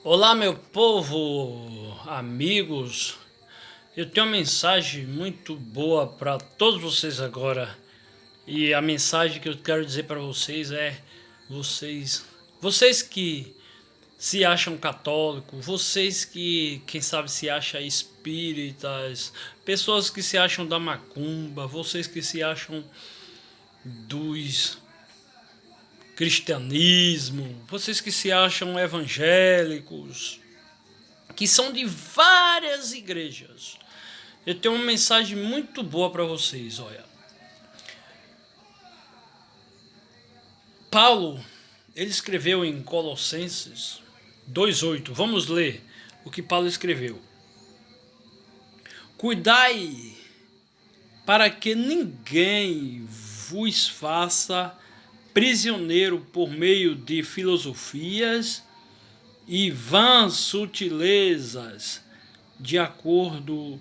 Olá, meu povo, amigos. Eu tenho uma mensagem muito boa para todos vocês agora. E a mensagem que eu quero dizer para vocês é: vocês que se acham católicos, vocês que, quem sabe, se acham espíritas, pessoas que se acham da macumba, vocês que se acham dos cristianismo, vocês que se acham evangélicos, que são de várias igrejas. Eu tenho uma mensagem muito boa para vocês, olha. Paulo, ele escreveu em Colossenses 2:8. Vamos ler o que Paulo escreveu. Cuidai para que ninguém vos faça prisioneiro por meio de filosofias e vãs sutilezas, de acordo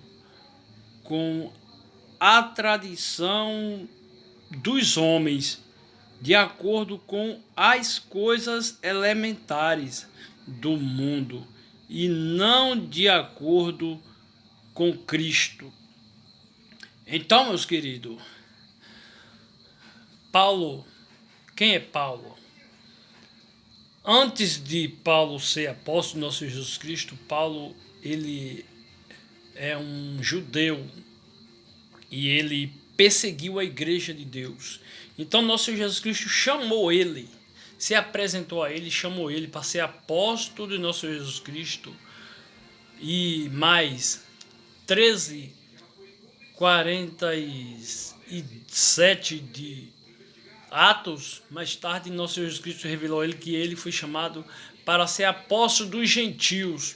com a tradição dos homens, de acordo com as coisas elementares do mundo, e não de acordo com Cristo. Então, meus queridos, Paulo, quem é Paulo? Antes de Paulo ser apóstolo de nosso Jesus Cristo, Paulo, ele é um judeu e ele perseguiu a igreja de Deus. Então nosso Senhor Jesus Cristo chamou ele, se apresentou a ele, chamou ele para ser apóstolo de nosso Senhor Jesus Cristo. E mais 13:47 de Atos, mais tarde nosso Senhor Jesus Cristo revelou a ele que ele foi chamado para ser apóstolo dos gentios.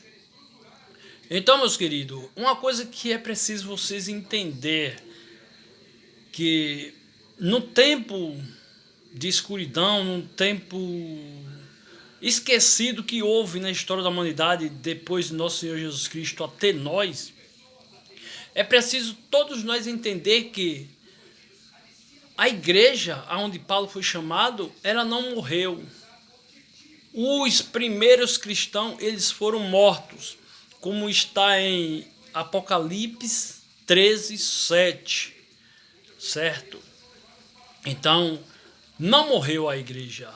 Então, meus queridos, uma coisa que é preciso vocês entender, que no tempo de escuridão, num tempo esquecido que houve na história da humanidade depois de nosso Senhor Jesus Cristo até nós, é preciso todos nós entender que a igreja aonde Paulo foi chamado, ela não morreu. Os primeiros cristãos, eles foram mortos, como está em Apocalipse 13:7, certo? Então, não morreu a igreja.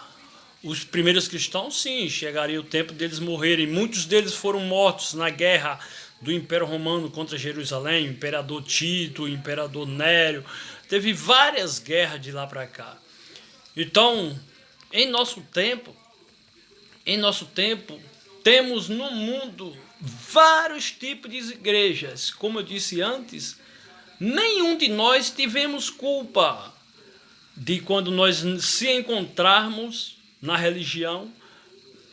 Os primeiros cristãos, sim, chegaria o tempo deles morrerem. Muitos deles foram mortos na guerra do Império Romano contra Jerusalém, o imperador Tito, o imperador Nério. Teve várias guerras de lá para cá. Então, em nosso tempo, temos no mundo vários tipos de igrejas. Como eu disse antes, nenhum de nós tivemos culpa de quando nós se encontrarmos na religião,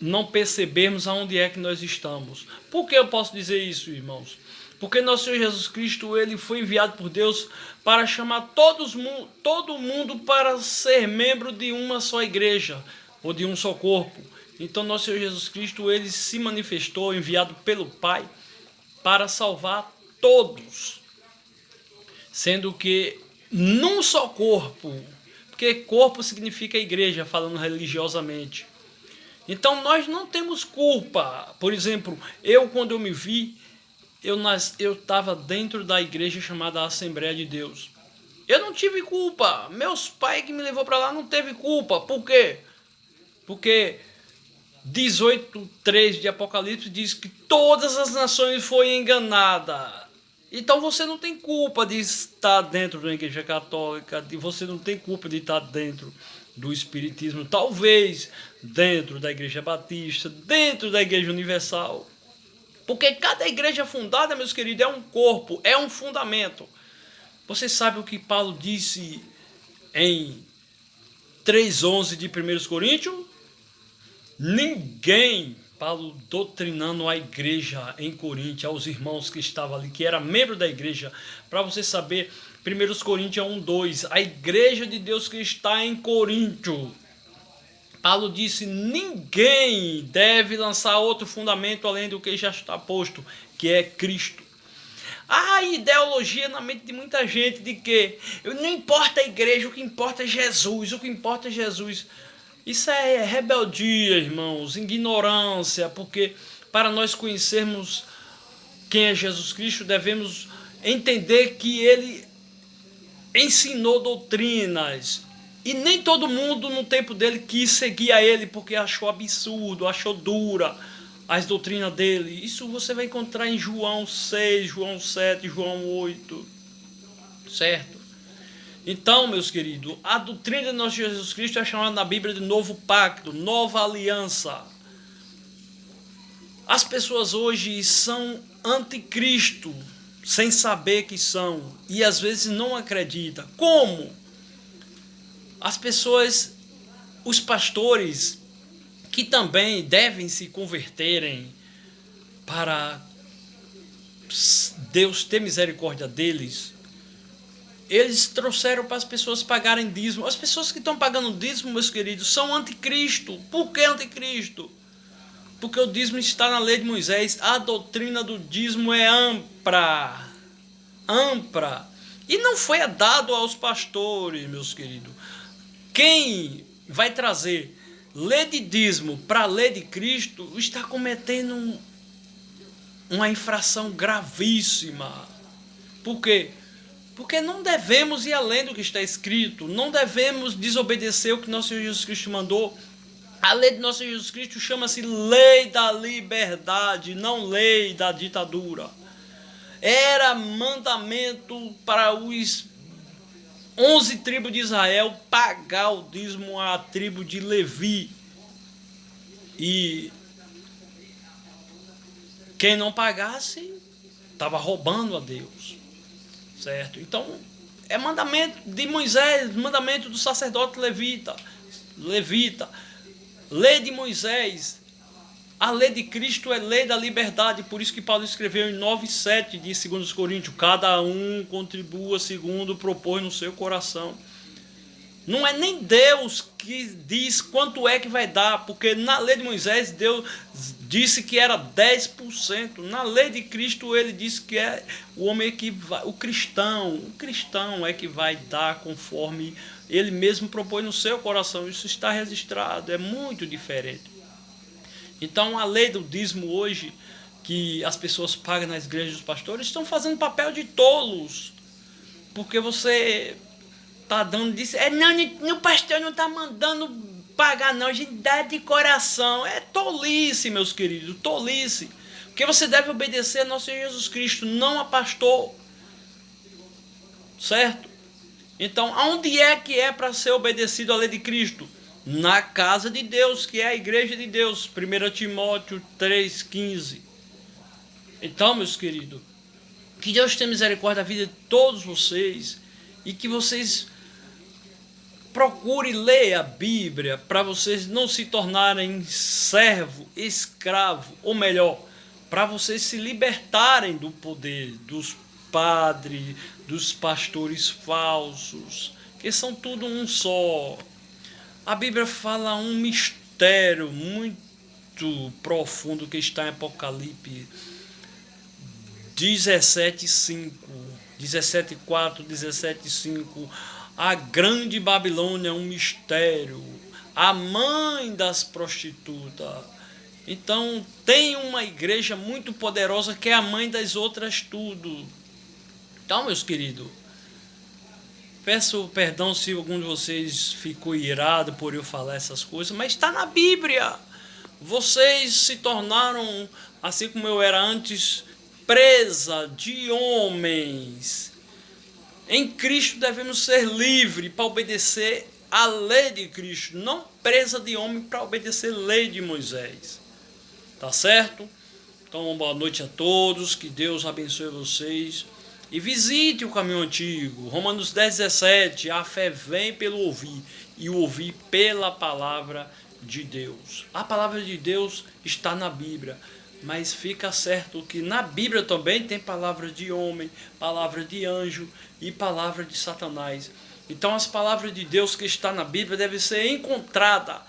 não percebermos aonde é que nós estamos. Por que eu posso dizer isso, irmãos? Porque nosso Senhor Jesus Cristo, ele foi enviado por Deus para chamar todo mundo para ser membro de uma só igreja, ou de um só corpo. Então nosso Senhor Jesus Cristo, ele se manifestou, enviado pelo Pai, para salvar todos, sendo que num só corpo, porque corpo significa igreja, falando religiosamente. Então nós não temos culpa. Por exemplo, quando eu me vi, eu estava dentro da igreja chamada Assembleia de Deus. Eu não tive culpa. Meus pais que me levou para lá não teve culpa. Por quê? Porque 18:3 de Apocalipse diz que todas as nações foram enganadas. Então você não tem culpa de estar dentro da igreja católica, você não tem culpa de estar dentro do espiritismo, talvez dentro da igreja batista, dentro da igreja universal. Porque cada igreja fundada, meus queridos, é um corpo, é um fundamento. Você sabe o que Paulo disse em 3:11 de 1 Coríntios? Ninguém, Paulo doutrinando a igreja em Corinto, aos irmãos que estavam ali, que era membro da igreja, para você saber, 1 Coríntios 1:2, a igreja de Deus que está em Corinto. Paulo disse, ninguém deve lançar outro fundamento além do que já está posto, que é Cristo. A ideologia na mente de muita gente de que não importa a igreja, o que importa é Jesus, o que importa é Jesus. Isso é rebeldia, irmãos, ignorância, porque para nós conhecermos quem é Jesus Cristo, devemos entender que ele ensinou doutrinas. E nem todo mundo no tempo dele quis seguir a ele porque achou absurdo, achou dura as doutrinas dele. Isso você vai encontrar em João 6, João 7, João 8. Certo? Então, meus queridos, a doutrina de nosso Jesus Cristo é chamada na Bíblia de novo pacto, nova aliança. As pessoas hoje são anticristo, sem saber que são, e às vezes não acreditam. Como? As pessoas, os pastores, que também devem se converterem para Deus ter misericórdia deles, eles trouxeram para as pessoas pagarem dízimo. As pessoas que estão pagando dízimo, meus queridos, são anticristo. Por que anticristo? Porque o dízimo está na lei de Moisés. A doutrina do dízimo é ampla. Ampla. E não foi dado aos pastores, meus queridos. Quem vai trazer lei de dízimo para a lei de Cristo está cometendo uma infração gravíssima. Por quê? Porque não devemos ir além do que está escrito. Não devemos desobedecer o que nosso Senhor Jesus Cristo mandou. A lei de nosso Senhor Jesus Cristo chama-se lei da liberdade, não lei da ditadura. Era mandamento para os 11 tribos de Israel pagar o dízimo à tribo de Levi. E quem não pagasse estava roubando a Deus. Certo? Então, é mandamento de Moisés, mandamento do sacerdote levita. Lei de Moisés. A lei de Cristo é lei da liberdade. Por isso que Paulo escreveu em 9:7 de 2 Coríntios: cada um contribua segundo propõe no seu coração. Não é nem Deus que diz quanto é que vai dar, porque na lei de Moisés Deus disse que era 10%. Na lei de Cristo ele disse que é o homem que vai, o cristão é que vai dar conforme ele mesmo propõe no seu coração. Isso está registrado, é muito diferente. Então a lei do dízimo hoje, que as pessoas pagam nas igrejas dos pastores, estão fazendo papel de tolos, porque você tá dando disso. Não, o pastor não tá mandando pagar, não. A gente dá de coração. É tolice, meus queridos, tolice. Porque você deve obedecer a nosso Senhor Jesus Cristo, não a pastor. Certo? Então, aonde é que é para ser obedecido a lei de Cristo? Na casa de Deus, que é a igreja de Deus. 1 Timóteo 3,15. Então, meus queridos, que Deus tenha misericórdia da vida de todos vocês e que vocês procure ler a Bíblia para vocês não se tornarem servo, escravo, ou melhor, para vocês se libertarem do poder dos padres, dos pastores falsos, que são tudo um só. A Bíblia fala um mistério muito profundo que está em Apocalipse 17:5, 17:4, 17:5. A grande Babilônia é um mistério, a mãe das prostitutas. Então tem uma igreja muito poderosa que é a mãe das outras tudo. Então, meus queridos, peço perdão se algum de vocês ficou irado por eu falar essas coisas, mas está na Bíblia. Vocês se tornaram, assim como eu era antes, presa de homens. Em Cristo devemos ser livres para obedecer a lei de Cristo, não presa de homem para obedecer a lei de Moisés. Tá certo? Então, boa noite a todos, que Deus abençoe vocês. E visite o caminho antigo. Romanos 10:17, a fé vem pelo ouvir, e o ouvir pela palavra de Deus. A palavra de Deus está na Bíblia. Mas fica certo que na Bíblia também tem palavras de homem, palavra de anjo e palavra de Satanás. Então as palavras de Deus que está na Bíblia devem ser encontradas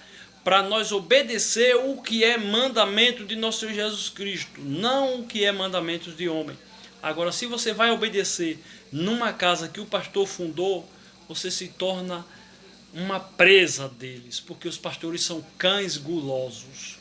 para nós obedecer o que é mandamento de nosso Senhor Jesus Cristo, não o que é mandamento de homem. Agora, se você vai obedecer numa casa que o pastor fundou, você se torna uma presa deles, porque os pastores são cães gulosos.